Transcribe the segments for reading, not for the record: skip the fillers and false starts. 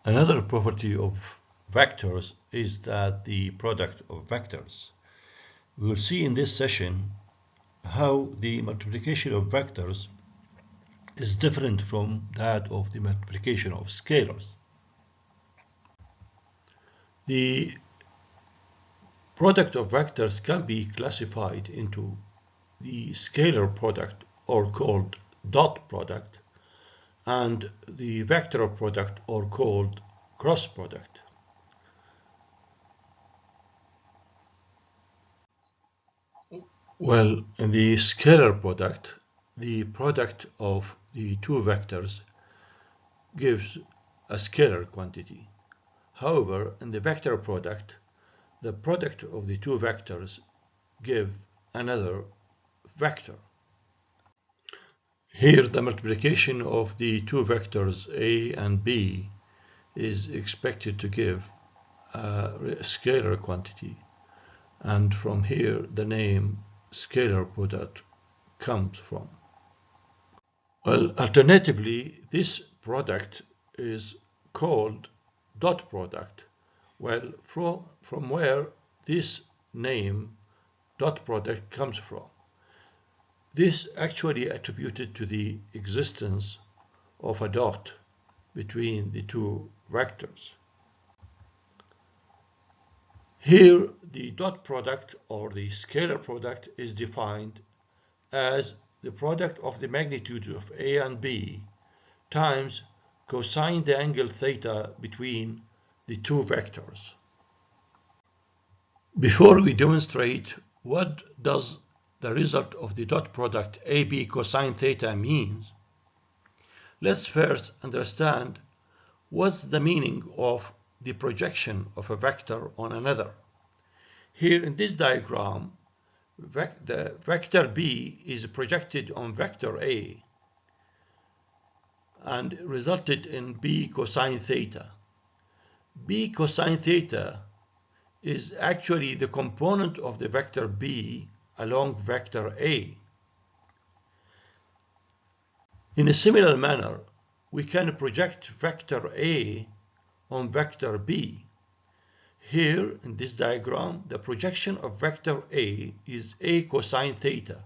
Another property of vectors is that the product of vectors. We will see in this session how the multiplication of vectors is different from that of the multiplication of scalars. The product of vectors can be classified into the scalar product, or called dot product, and the vector product, or called cross product. Well, in the scalar product, the product of the two vectors gives a scalar quantity. However, in the vector product, the product of the two vectors give another vector. Here, the multiplication of the two vectors A and B is expected to give a scalar quantity, and from here the name scalar product comes from. Well, alternatively, this product is called dot product. Well, from where this name dot product comes from. This actually attributed to the existence of a dot between the two vectors. Here, the dot product, or the scalar product, is defined as the product of the magnitudes of A and B times cosine the angle theta between the two vectors. Before we demonstrate what does the result of the dot product AB cosine theta means, let's first understand what's the meaning of the projection of a vector on another. Here in this diagram, the vector B is projected on vector A and resulted in B cosine theta. B cosine theta is actually the component of the vector B along vector A. In a similar manner, we can project vector A on vector B. Here in this diagram, the projection of vector A is A cosine theta,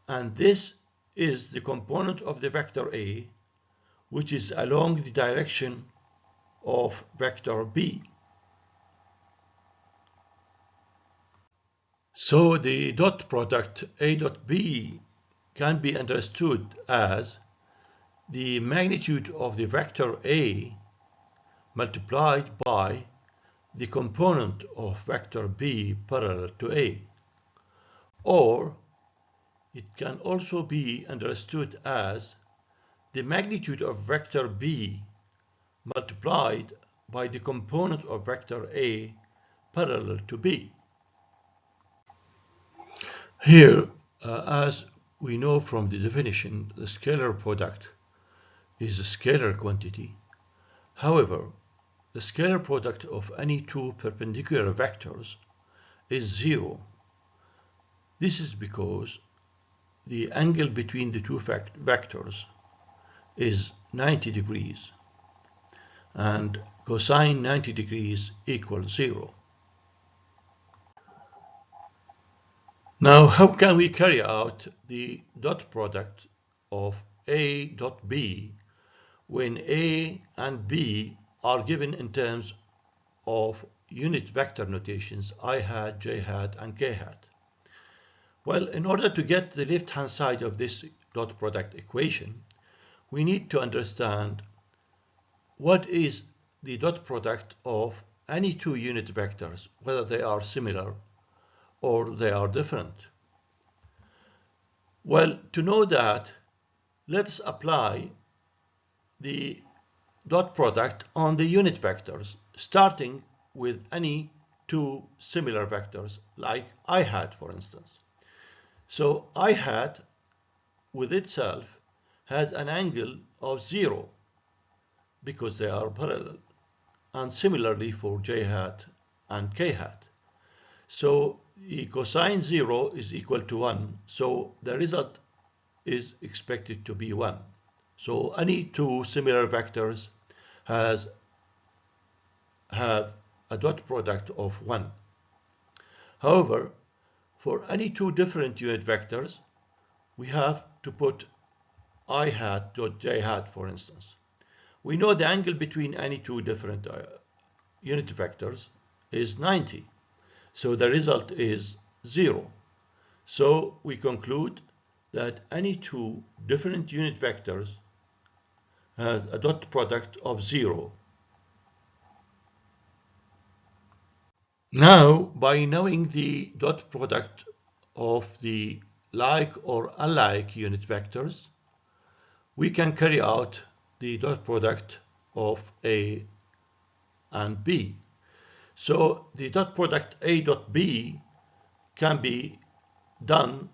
and this is the component of the vector A, which is along the direction of vector B. So the dot product A dot B can be understood as the magnitude of the vector A multiplied by the component of vector B parallel to A. Or it can also be understood as the magnitude of vector B multiplied by the component of vector A parallel to B. Here, as we know from the definition, the scalar product is a scalar quantity. However, the scalar product of any two perpendicular vectors is zero. This is because the angle between the two vectors is 90 degrees, and cosine 90 degrees equals 0. Now, how can we carry out the dot product of A dot B when A and B are given in terms of unit vector notations I hat, j hat, and k hat? Well, in order to get the left-hand side of this dot product equation, we need to understand what is the dot product of any two unit vectors, whether they are similar or they are different. Well, to know that, let's apply the dot product on the unit vectors, starting with any two similar vectors, like I hat, for instance. So I hat with itself has an angle of 0 because they are parallel, and similarly for j hat and k hat. So the cosine 0 is equal to 1, so the result is expected to be 1. So any two similar vectors has have a dot product of 1. However, for any two different unit vectors, we have to put I hat dot j hat, for instance. We know the angle between any two different unit vectors is 90. So the result is 0. So we conclude that any two different unit vectors has a dot product of 0. Now, by knowing the dot product of the like or unlike unit vectors, we can carry out the dot product of A and B. So the dot product A dot B can be done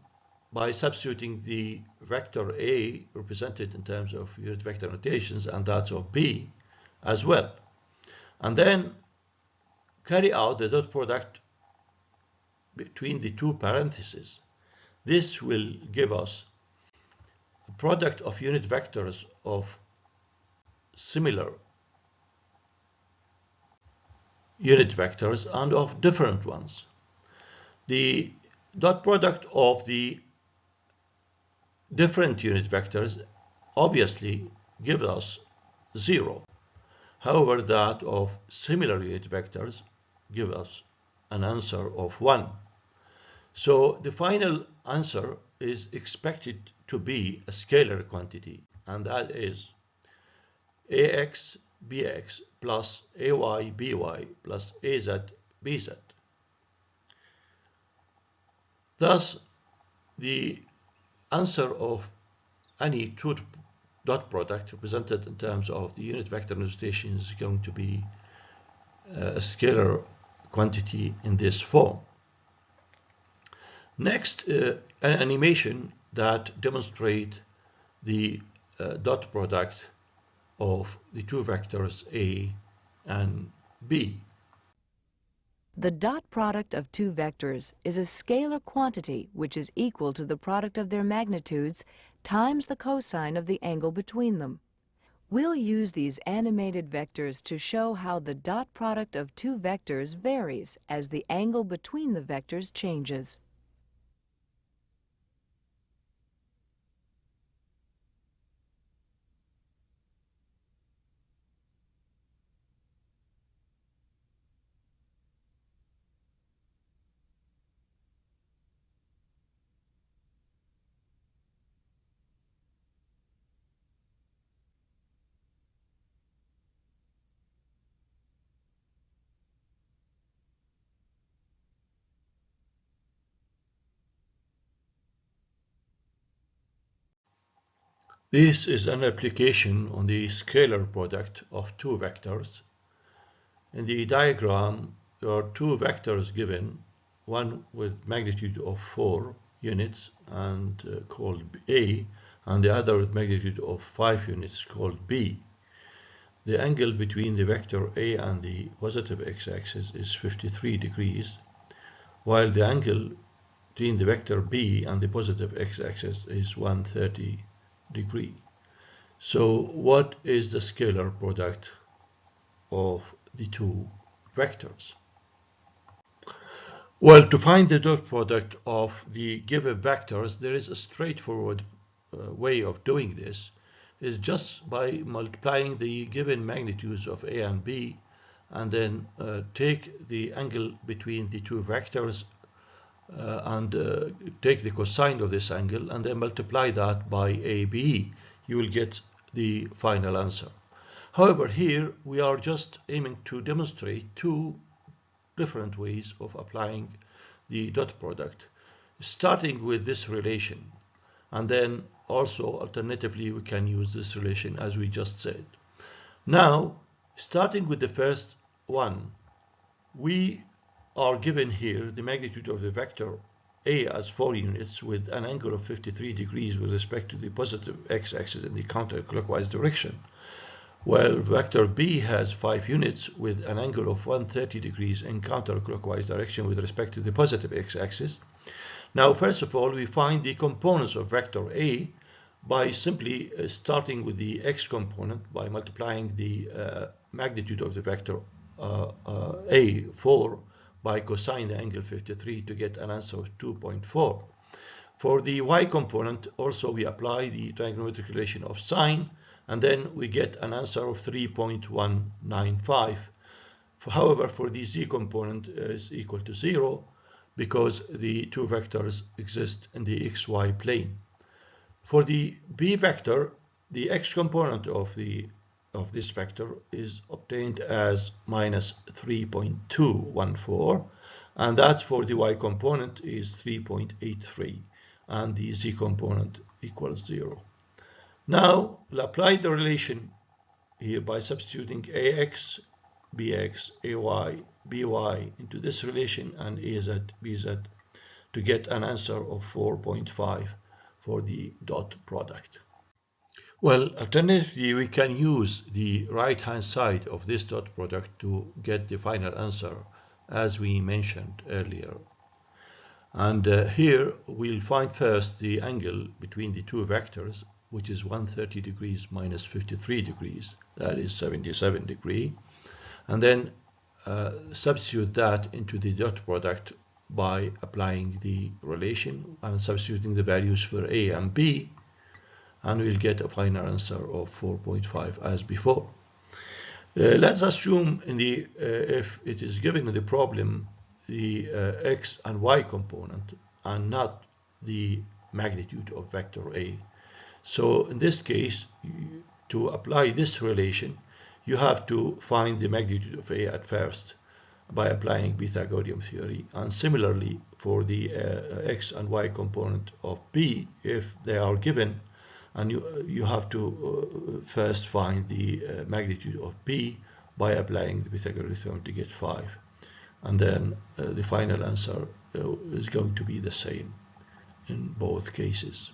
by substituting the vector A represented in terms of unit vector notations and that of B as well. And then carry out the dot product between the two parentheses. This will give us a product of unit vectors of similar unit vectors and of different ones. The dot product of the different unit vectors obviously gives us 0. However, that of similar unit vectors gives us an answer of 1. So the final answer is expected to be a scalar quantity, and that is ax bx plus ay by plus az bz. Thus, the answer of any two dot product represented in terms of the unit vector notation is going to be a scalar quantity in this form. Next, an animation that demonstrates the dot product of the two vectors A and B. The dot product of two vectors is a scalar quantity which is equal to the product of their magnitudes times the cosine of the angle between them. We'll use these animated vectors to show how the dot product of two vectors varies as the angle between the vectors changes. This is an application on the scalar product of two vectors. In the diagram, there are two vectors given, one with magnitude of 4 units and called A, and the other with magnitude of 5 units called B. The angle between the vector A and the positive x-axis is 53 degrees, while the angle between the vector B and the positive x-axis is 130 degree. So what is the scalar product of the two vectors? Well, to find the dot product of the given vectors, there is a straightforward way of doing this. Is just by multiplying the given magnitudes of A and B and then take the angle between the two vectors and take the cosine of this angle and then multiply that by AB. You will get the final answer. However, here we are just aiming to demonstrate two different ways of applying the dot product, starting with this relation, and then also alternatively we can use this relation as we just said. Now, starting with the first one, we are given here the magnitude of the vector A as 4 units with an angle of 53 degrees with respect to the positive x-axis in the counterclockwise direction, while vector B has 5 units with an angle of 130 degrees in counterclockwise direction with respect to the positive x-axis. Now, first of all, we find the components of vector A by simply starting with the x component by multiplying the magnitude of the vector A4 by cosine the angle 53 to get an answer of 2.4. For the y component, also we apply the trigonometric relation of sine, and then we get an answer of 3.195. However, for the z component is equal to 0 because the two vectors exist in the xy plane. For the b vector, the x component of this vector is obtained as minus 3.214, and that for the y component is 3.83, and the z component equals 0. Now we'll apply the relation here by substituting ax, bx, ay, by into this relation and az, bz to get an answer of 4.5 for the dot product. Well, alternatively, we can use the right-hand side of this dot product to get the final answer, as we mentioned earlier. And here we'll find first the angle between the two vectors, which is 130 degrees minus 53 degrees, that is 77 degrees. And then substitute that into the dot product by applying the relation and substituting the values for a and b, and we'll get a final answer of 4.5 as before. Let's assume if it is given in the problem the x and y component and not the magnitude of vector a. So in this case, to apply this relation, you have to find the magnitude of a at first by applying Pythagorean theory, and similarly for the x and y component of b, if they are given, and you have to first find the magnitude of b by applying the Pythagorean theorem to get 5, and then the final answer is going to be the same in both cases.